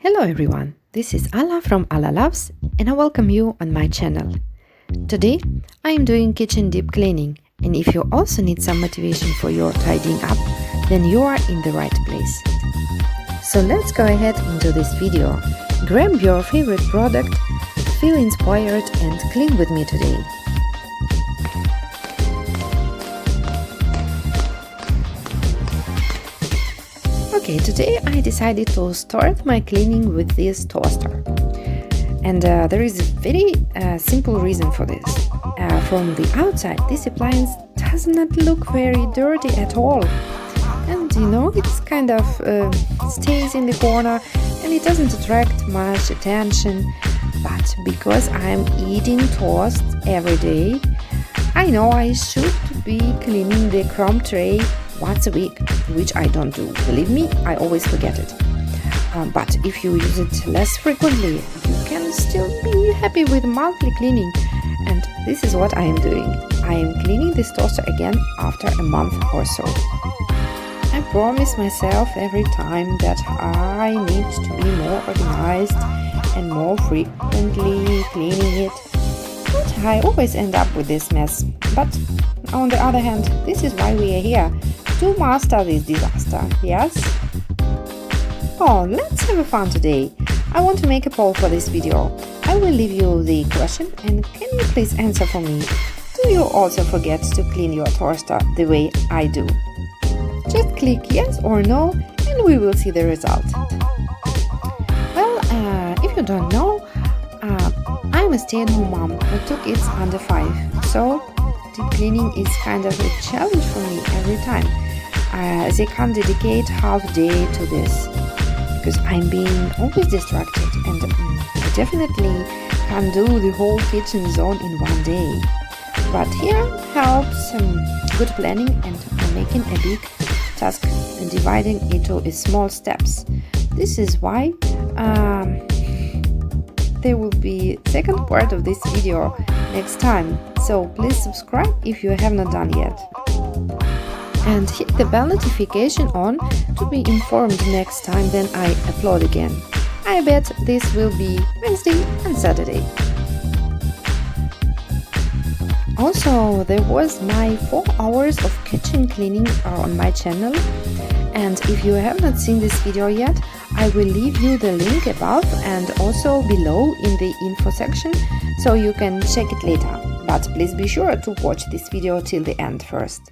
Hello everyone, this is Ala from Ala Loves and I welcome you on my channel. Today I am doing kitchen deep cleaning, and if you also need some motivation for your tidying up, then you are in the right place. So let's go ahead into this video. Grab your favorite product, feel inspired and clean with me today. Okay, today I decided to start my cleaning with this toaster. And there is a very simple reason for this. From the outside, this appliance does not look very dirty at all. And it's kind of stays in the corner and it doesn't attract much attention. But because I'm eating toast every day, I know I should be cleaning the crumb tray once a week, which I don't do. Believe me, I always forget it. But if you use it less frequently, you can still be happy with monthly cleaning. And this is what I am doing. I am cleaning this toaster again after a month or so. I promise myself every time that I need to be more organized and more frequently cleaning it. But I always end up with this mess. But on the other hand, this is why we are here, to master this disaster, yes? Oh, let's have fun today. I want to make a poll for this video. I will leave you the question and can you please answer for me? Do you also forget to clean your toaster the way I do? Just click yes or no and we will see the result. Well, if you don't know, I'm a stay-at-home mom who took kids under 5, so deep cleaning is kind of a challenge for me every time. As I can't dedicate half a day to this because I'm being always distracted, and I definitely can't do the whole kitchen zone in one day. But here helps good planning and making a big task and dividing it into small steps. This is why there will be second part of this video next time, so please subscribe if you have not done yet. And hit the bell notification on to be informed next time when I upload again. I bet this will be Wednesday and Saturday. Also, there was my 4 hours of kitchen cleaning on my channel, and if you have not seen this video yet, I will leave you the link above and also below in the info section, so you can check it later. But please be sure to watch this video till the end first.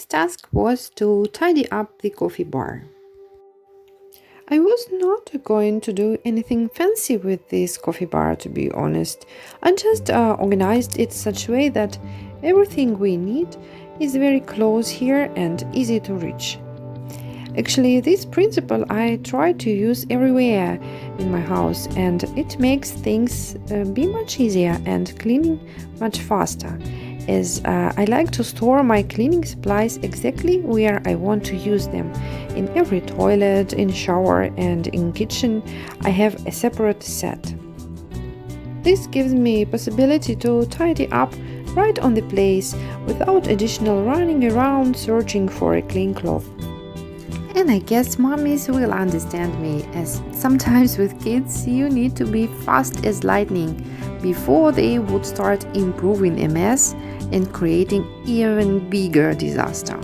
first task was to tidy up the coffee bar. I was not going to do anything fancy with this coffee bar, to be honest. I just organized it such a way that everything we need is very close here and easy to reach. Actually, this principle I try to use everywhere in my house, and it makes things be much easier and cleaning much faster. As I like to store my cleaning supplies exactly where I want to use them. In every toilet, in shower, and in kitchen, I have a separate set. This gives me possibility to tidy up right on the place without additional running around searching for a clean cloth. And I guess mommies will understand me, as sometimes with kids you need to be fast as lightning before they would start improving a mess and creating even bigger disaster.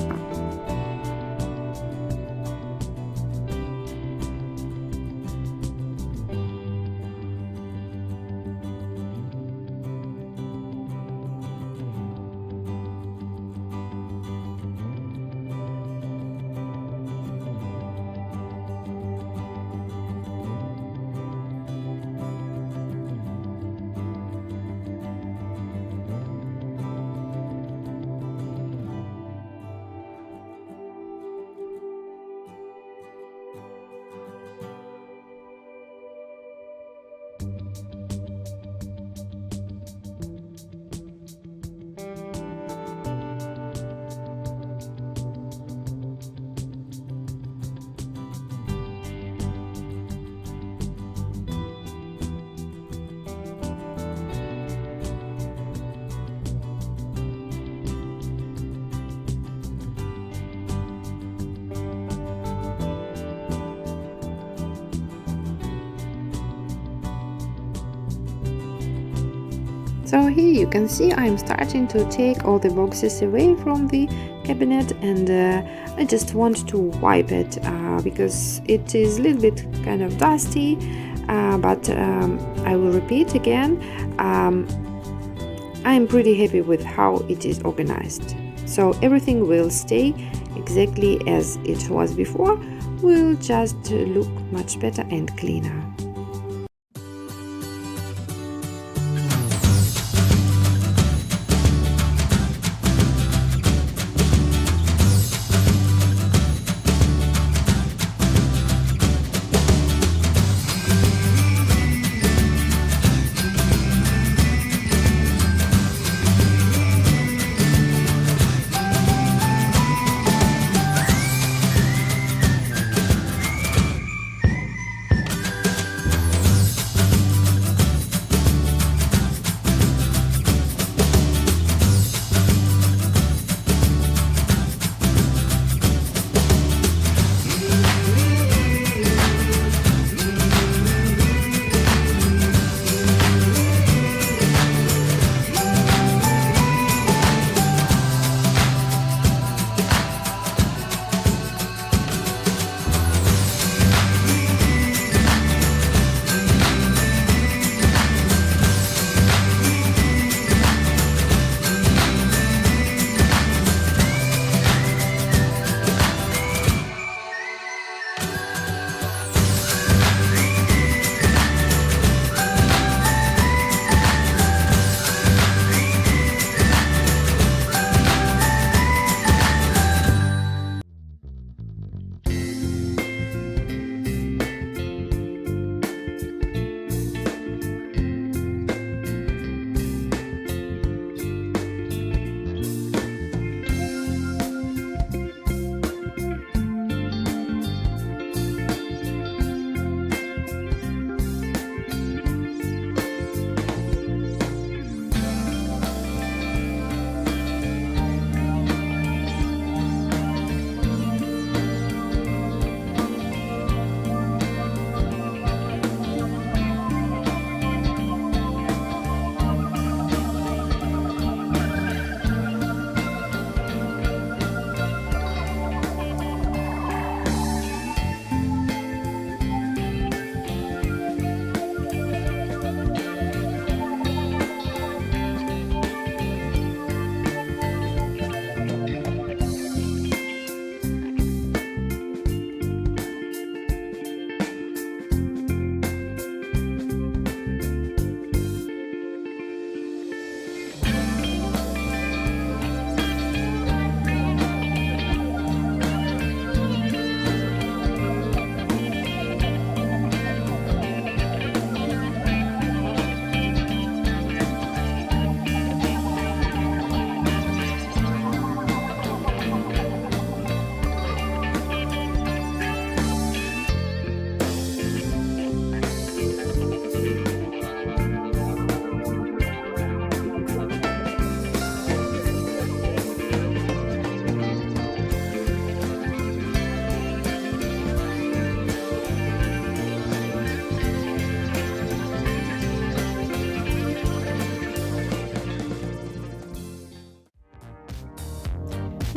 So here you can see I'm starting to take all the boxes away from the cabinet, and I just want to wipe it because it is a little bit kind of dusty, but I will repeat again. I'm pretty happy with how it is organized. So everything will stay exactly as it was before, will just look much better and cleaner.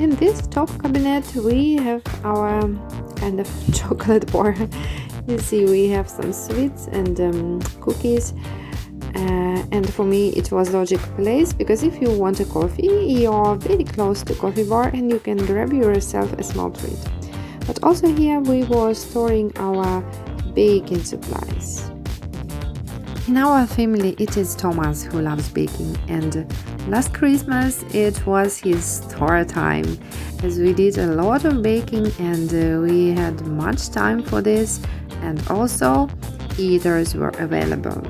in this top cabinet we have our kind of chocolate bar. You see, we have some sweets and cookies. And for me it was logical place, because if you want a coffee, you're very close to coffee bar and you can grab yourself a small treat. But also here we were storing our baking supplies. In our family it is Thomas who loves baking, and last Christmas it was his store time, as we did a lot of baking and we had much time for this, and also eaters were available.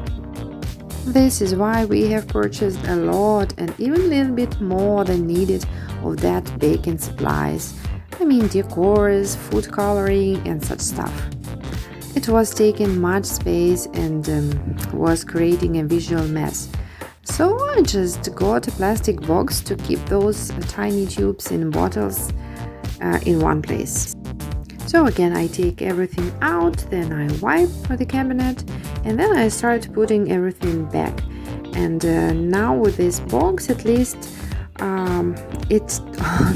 This is why we have purchased a lot, and even a little bit more than needed, of that baking supplies. I mean decors, food coloring and such stuff. It was taking much space and was creating a visual mess. So I just got a plastic box to keep those tiny tubes in bottles in one place. So again, I take everything out, then I wipe the cabinet, and then I start putting everything back. And now with this box, at least it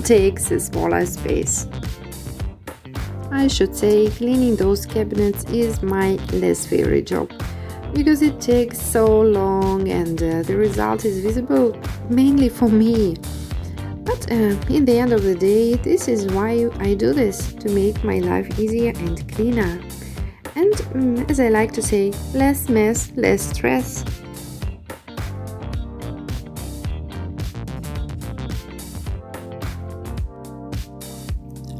takes a smaller space. I should say cleaning those cabinets is my less favorite job, because it takes so long and the result is visible mainly for me. But in the end of the day, this is why I do this, to make my life easier and cleaner. And as I like to say, less mess, less stress.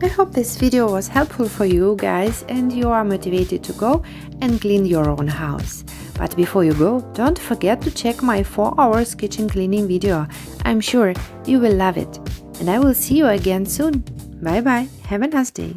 I hope this video was helpful for you guys and you are motivated to go and clean your own house. But before you go, don't forget to check my 4 hours kitchen cleaning video. I'm sure you will love it. And I will see you again soon. Bye bye. Have a nice day.